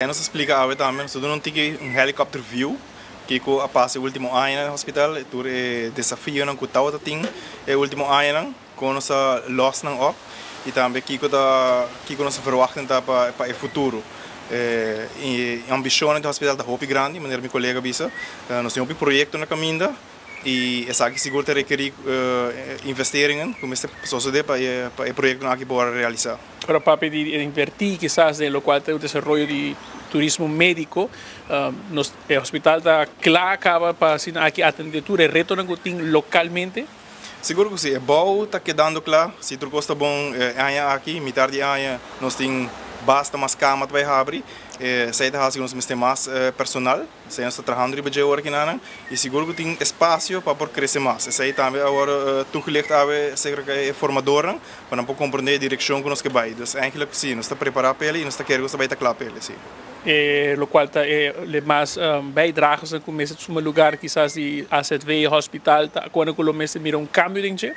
Nos explica a também, nós não temos helicopter view que a passa o último ano no hospital, tur desafio não que tal tem o último ano com nossa loss não op e também que nós verwachten para o futuro. A ambição do hospital da Hopi grande, maneira meu colega bisa, nós temos um projeto na caminho e essa aqui seguro requer investeringen, como este sucede para o projeto aqui para realizar. Para papel de invertir quizás en lo cual tem o desarrollo de turismo médico, el hospital está claro acaba para aqui atender tudo e retorno localmente. Seguro que sim, é bom, está quedando claro, se tu gosta bom aqui, metade de ano nós temos basta mais cama para abrir, sai da nós temos mais personal, sai nós trabalhando de hoje aqui na e seguro que tem espaço para por crescer mais. Sai também agora toegelicht a zeker que formador para não compreender a direção que nós que vai. Dus eigenlijk sim, nós está preparado para ele e nós está querendo que vai estar claro para ele, sim. Lo cual está mais bijdragen en começa a um lugar quizás de AZV hospital quando começa a mirar cambio dentro.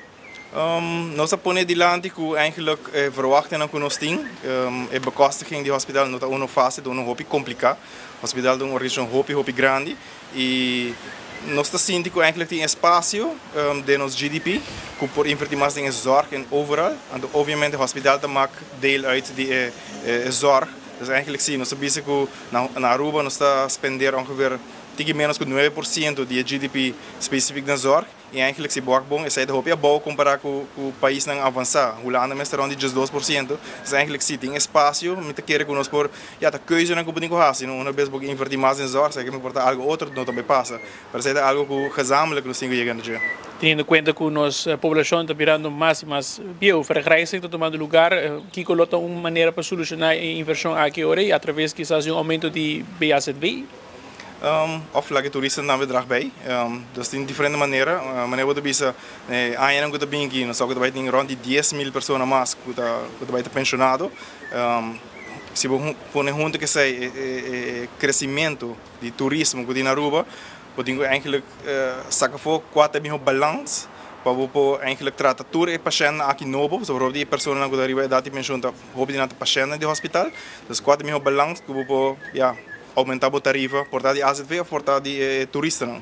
Nós põe dilante que eigenlijk verwachten que nós temos a bekostiging do hospital não está uma fase de uma hopi complicada. O hospital de uma região hopi grande e nós está sentindo que eigenlijk tem espaço de nosso GDP que por investir mais em zorg en overal. En obviamente o hospital maakt deel uit de zorg. Dus eigenlijk zie je, nós sabemos que na Aruba nós está a spender ongeveer tegen menos que 9% de GDP específico na zorg. E eigenlijk se boa bom, essa é a boa comparar com o país não avançar. O Holanda é onde just 2%. Dus eigenlijk zie tem espaço, met keren que nós por, ja, da keuze não competir com haast. Não best bom investir mais em zorg, sei que me importa algo outro não também passa. Mas é algo que gezamenlijk nós temos que chegar. Tendo em conta que a população está virando mais e mais bio, vergrijzing está tomando lugar, que coloca uma maneira para solucionar a inversão aqui agora e através quizás de aumento de BAZV. Of laat toeristen dan weer bij. Dus in differente manieren. Wanneer we de bisa, aan een bingi, dan zou ik de rond die 10.000 personen mas, que bij de pensionado. Se we ponen junto que sei crescimento de turismo que tem na Aruba, podemos eigenlijk sacar voor 4.000 balans. Para o eigenlijk trata tudo é paciente aqui novo, sobre die pessoa que arriba da de pension, houve de nada paciente de hospital. Dus 4.000 balans que o ja aumentar a tarifa, portar de AZV ou portar de turista não.